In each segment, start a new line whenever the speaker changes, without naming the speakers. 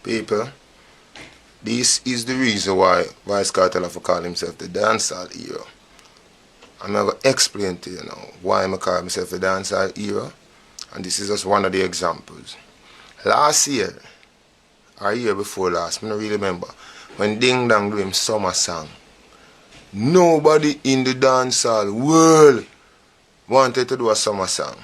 People, this is the reason why Vybz Kartel have to call himself the dancehall hero. I'm going to explain to you now why I call myself the dancehall hero. And this is just one of the examples. Last year, or year before last, I don't really remember, when Ding Dong do him summer song, nobody in the dancehall world wanted to do a summer song.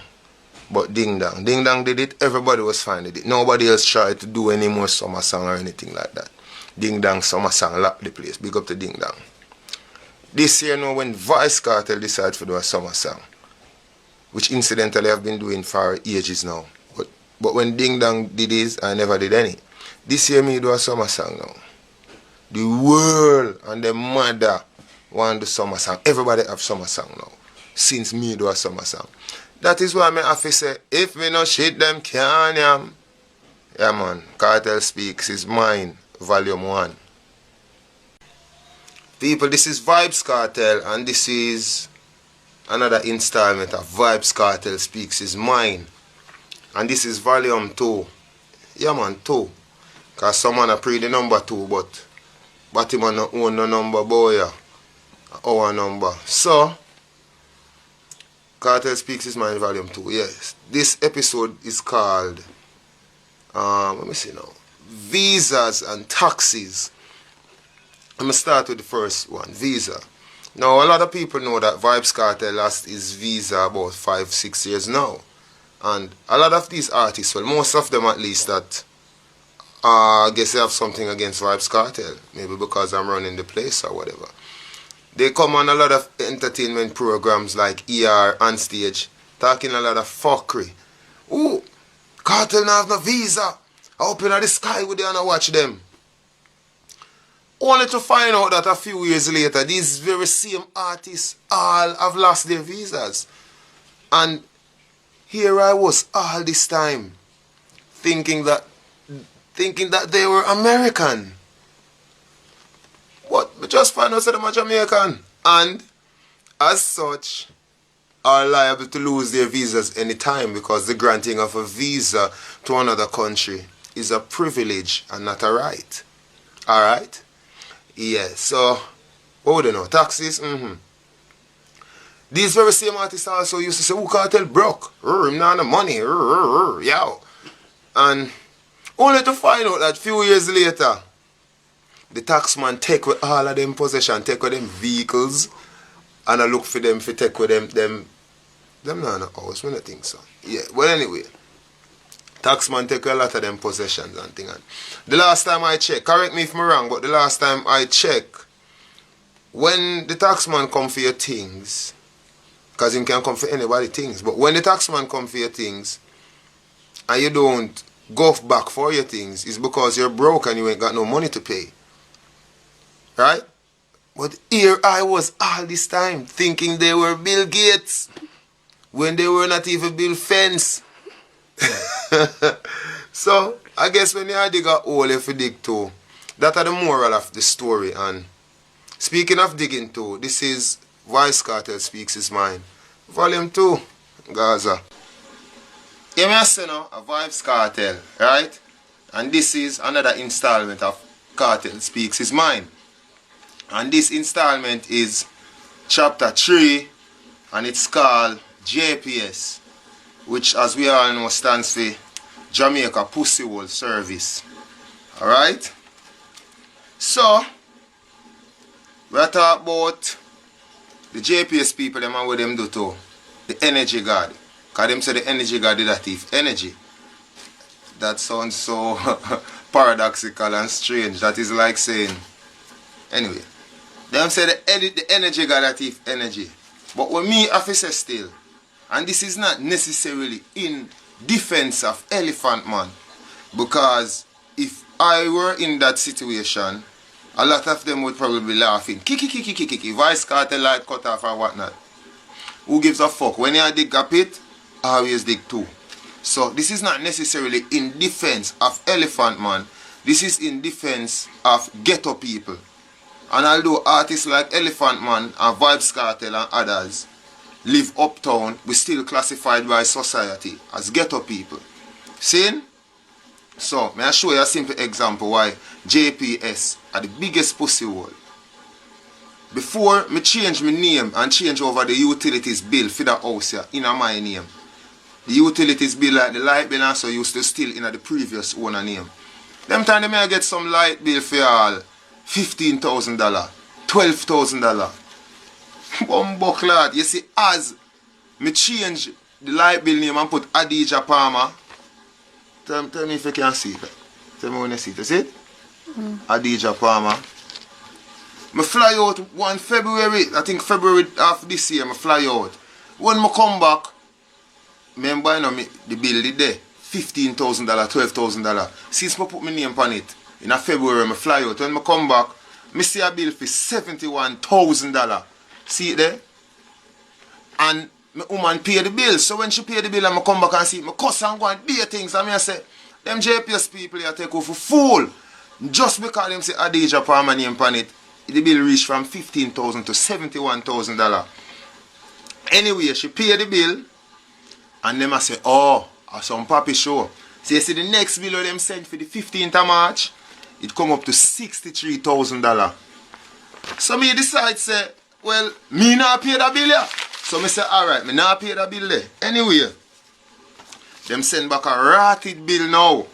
But Ding Dong did it, everybody was fine with it. Nobody else tried to do any more summer song or anything like that. Ding Dong summer song locked the place. Big up to Ding Dong. This year now when Vybz Kartel decided to do a summer song, which incidentally I've been doing for ages now. But when Ding Dong did this, I never did any. This year me do a summer song now. The world and the mother want the summer song. Everybody have summer song now. Since me do a summer song. That is why I have to say, if me no shit them can yam. Yeah man, Kartel Speaks is mine, volume 1. People, this is Vybz Kartel and this is another installment of Vybz Kartel Speaks is mine. And this is volume 2. Yeah man, 2. Cause someone a pre the number 2, but him no own no number boy. Yeah. Our number. So Kartel Speaks is mine volume 2, yes. This episode is called let me see now. Visas and taxis. I'm gonna start with the first one, visa. Now a lot of people know that Vybz Kartel lost his visa about 5-6 years now. And a lot of these artists, well most of them at least, that I guess they have something against Vybz Kartel. Maybe because I'm running the place or whatever. They come on a lot of entertainment programs like ER on stage, talking a lot of fuckery. Ooh, Kartel not have no visa. I open at the sky with them and watch them. Only to find out that a few years later, these very same artists all have lost their visas. And here I was all this time, thinking that they were American. But just find out that they're Jamaican. And as such, are liable to lose their visas anytime because the granting of a visa to another country is a privilege and not a right. Alright? Yeah, so, what do you know? Taxes? These very same artists also used to say, "Who Kartel broke? Him not the money. Yow." And only to find out that few years later, the taxman take with all of them possession, take with them vehicles, and I look for them to take with them not in a house, I don't think so. Yeah, well anyway, taxman take a lot of them possessions and things. The last time I checked, correct me if I'm wrong, but the last time I checked, when the taxman come for your things, because he can come for anybody things, but when the taxman come for your things, and you don't go back for your things, it's because you're broke and you ain't got no money to pay. Right? But here I was all this time thinking they were Bill Gates when they were not even Bill Fence. So I guess when you dig a hole if you dig too, that are the moral of the story. And speaking of digging too, this is Vybz Kartel Speaks His Mind, volume 2, Gaza. You may say now, a Vybz Kartel, right? And this is another installment of Kartel Speaks His Mind. And this installment is chapter 3 and it's called JPS, which as we all know stands for Jamaica Pussy Hole Service. Alright? So, we're talking about the JPS people, them and what them do too. The energy god. Because them say the energy god is that thief energy. That sounds so paradoxical and strange. That is like saying, anyway. Them say the energy god that thief energy. But when me have to say still, and this is not necessarily in defense of Elephant Man, because if I were in that situation, a lot of them would probably be laughing. Kiki, Vybz Kartel light cut off or whatnot. Who gives a fuck? When you dig a pit, I always dig too. So this is not necessarily in defense of Elephant Man. This is in defense of ghetto people. And although artists like Elephant Man and Vybz Kartel and others live uptown, we still classified by society as ghetto people. See? So, may I show you a simple example why JPS are the biggest pussy hole. Before me change my name and change over the utilities bill for the house here in my name. The utilities bill like the light bill and so used to still in the previous owner name. Them time they may get some light bill for all $15,000, $12,000. Bumbuck lad, you see, as me change the light bill name and put Adija Palmer. Tell me if you can see that. Tell me when you see it. You see it? Adija Palmer. I fly out one February, I think February of this year, I fly out. When I come back, remember the bill the day, $15,000, $12,000. Since I put my name on it, in February I fly out. When I come back, I see a bill for $71,000. See it there? And my woman pay the bill. So when she pay the bill and I come back and see it, I cuss and go and do things. And I say, them JPS people here take off for fool. Just because them say Adija Palmer name on it, the bill reached from $15,000 to $71,000. Anyway, she paid the bill and them I say, oh, some papi show. So you see the next bill them sent for the 15th of March, it come up to $63,000. So me decide say, well, me not pay the bill here. So me say, alright, me not pay the bill there. Anyway, them send back a rotted bill now.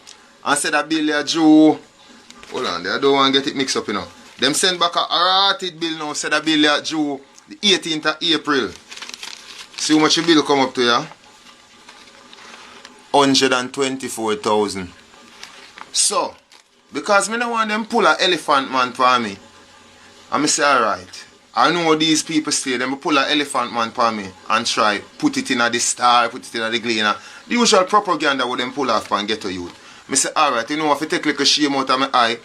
And say the bill here due. Hold on, I don't want to get it mixed up, you know. Them send back a rotted bill now, say the bill here due the 18th of April. See how much the bill come up to here? $124,000. So, because me don't want them pull a elephant man for me, I say alright. I know these people stay, them pull a elephant man for me and try put it in the Star, put it in the Gleaner. The usual propaganda would them pull off and get to youth. I say alright, you know if you take like a shame out of my eye,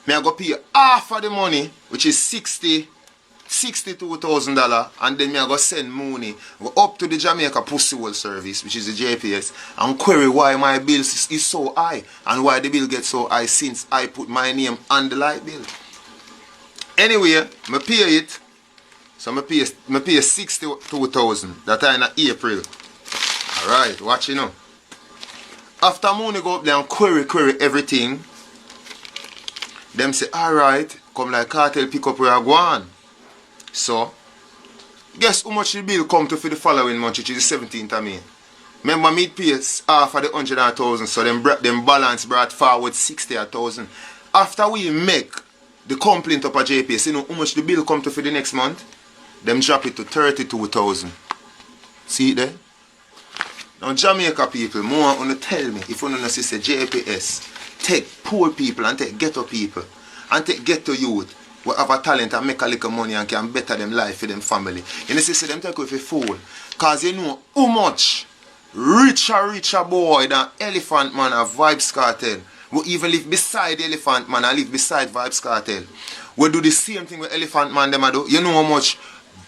I go pay half of the money, which is $62,000, and then I go send money go up to the Jamaica Pussy Hole Service, which is the JPS, and query why my bill is so high and why the bill gets so high since I put my name on the light bill. Anyway, I pay it. So I pay $62,000. That time in April. Alright, watch you now. After money go up there and query everything, them say, alright, come like Kartel pick up where I go on. So, guess how much the bill come to for the following month, which is the 17th of May. Remember, me pay half of the 100,000, so them balance brought forward 60,000. After we make the complaint up at JPS, you know how much the bill come to for the next month? Them drop it to 32,000. See it there? Now Jamaica people, more want to tell me, if you don't see JPS, take poor people and take ghetto people and take ghetto youth who have a talent and make a little money and can better them life for them family. You know, see them take with a fool. Because you know how much richer boy than Elephant Man of Vybz Kartel who even live beside Elephant Man and live beside Vybz Kartel. We do the same thing with Elephant Man them do. You know how much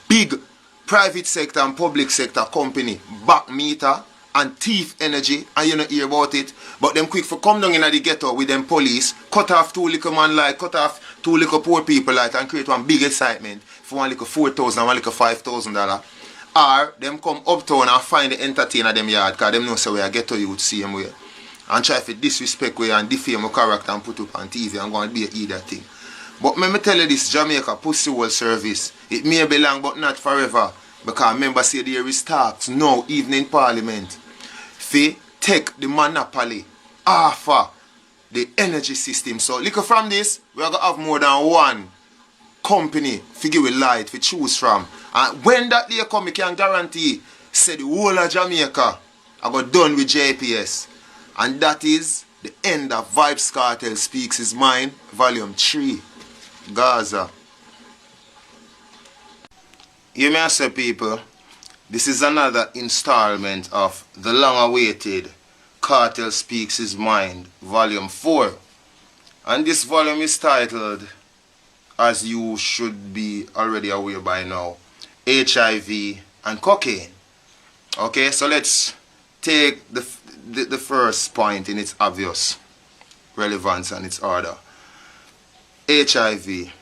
big private sector and public sector company back meter and thief energy, and you don't hear about it, but them quick for come down in the ghetto with them police, cut off two little man like, cut off two little poor people like, and create one big excitement for one little $4,000 and one little $5,000. Or them come uptown and find the entertainer them yard, because them know so we are ghetto youth same way, and try to disrespect way and defame my character and put up on TV and go and be either thing. But let me tell you this, Jamaica Pussy Hole Service, it may belong but not forever. Because remember, say there is talks now, even in Parliament, for take the monopoly off the energy system. So look from this, we are going to have more than one company to give a light to choose from. And when that day come, you can guarantee, say the whole of Jamaica I got done with JPS. And that is the end of Vybz Kartel Speaks His Mind, Volume 3, Gaza. You may say, people, this is another installment of the long-awaited Kartel Speaks His Mind, Volume 4. And this volume is titled, as you should be already aware by now, HIV and cocaine. Okay, so let's take the first point in its obvious relevance and its order. HIV.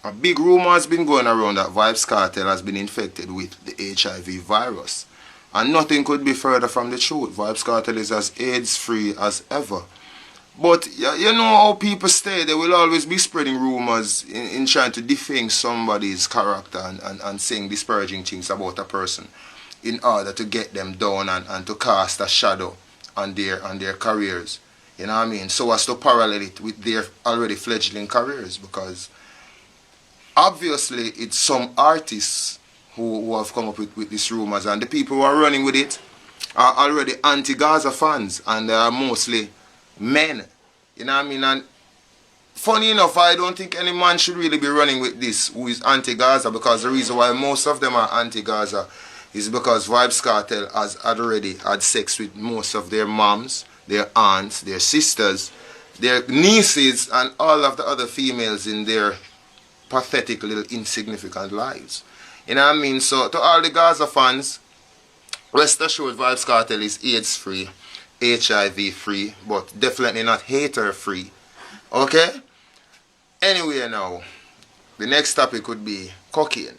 A big rumor has been going around that Vybz Kartel has been infected with the HIV virus. And nothing could be further from the truth. Vybz Kartel is as AIDS-free as ever. But you know how people stay. They will always be spreading rumors in trying to defame somebody's character and saying disparaging things about a person in order to get them down and to cast a shadow on their careers. You know what I mean? So as to parallel it with their already fledgling careers, because obviously it's some artists who have come up with these rumors, and the people who are running with it are already anti-Gaza fans, and they are mostly men. You know what I mean? And funny enough, I don't think any man should really be running with this who is anti-Gaza, because the reason why most of them are anti-Gaza is because Vybz Kartel has already had sex with most of their moms, their aunts, their sisters, their nieces, and all of the other females in their pathetic little insignificant lives. You know what I mean? So to all the Gaza fans, rest assured Vybz Kartel is AIDS free, HIV free, but definitely not hater free. Okay? Anyway now, the next topic would be cocaine.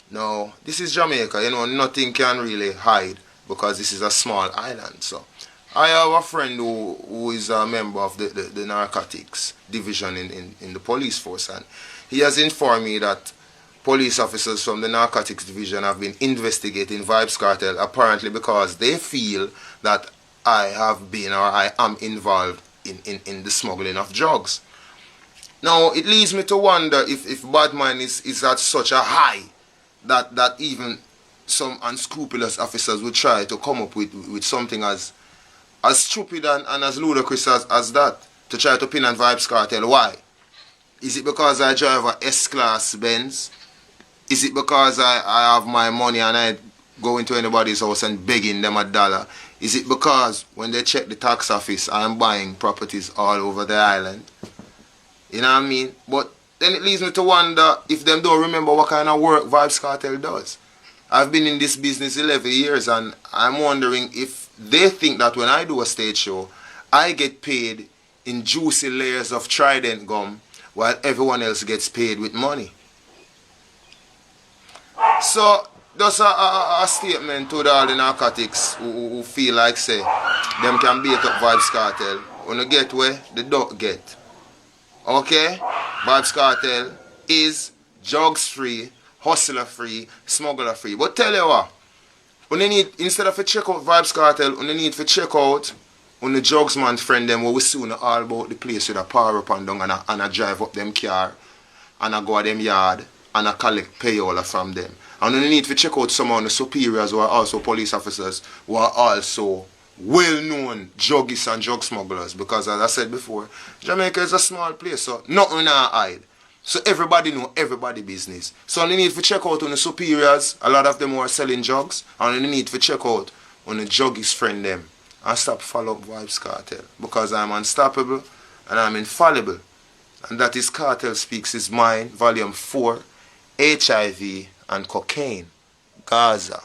Now, this is Jamaica, you know, nothing can really hide because this is a small island. So I have a friend who is a member of the narcotics division in the police force, and he has informed me that police officers from the narcotics division have been investigating Vybz Kartel apparently because they feel that I have been or I am involved in the smuggling of drugs. Now, it leads me to wonder if Badman is at such a high that even some unscrupulous officers would try to come up with something as stupid and as ludicrous as that to try to pin on Vybz Kartel. Why? Is it because I drive a S-Class Benz? Is it because I have my money and I go into anybody's house and begging them $1? Is it because when they check the tax office I'm buying properties all over the island? You know what I mean? But then it leads me to wonder if them don't remember what kind of work Vybz Kartel does. I've been in this business 11 years and I'm wondering if they think that when I do a stage show, I get paid in juicy layers of Trident gum while everyone else gets paid with money. So, that's a statement to all the narcotics who feel like, say, them can beat up Vybz Kartel. When you get where, they don't get. Okay? Vybz Kartel is drugs free, hustler free, smuggler free. But tell you what, when you need, instead of to check out Vybz Kartel, when you need to check out on the drugs man friend them, where we soon all about the place with a power up and down and a drive up them car and I go to them yard and I collect payola from them. And you need to check out some of the superiors who are also police officers who are also well-known druggists and drug smugglers, because as I said before, Jamaica is a small place, so nothing to hide. So everybody know everybody business. So you need to check out on the superiors, a lot of them who are selling drugs, and you need to check out on the druggist friend them and stop follow up Vybz Kartel, because I'm unstoppable and I'm infallible. And that is Kartel Speaks His Mind, Volume 4, HIV and Cocaine, Gaza.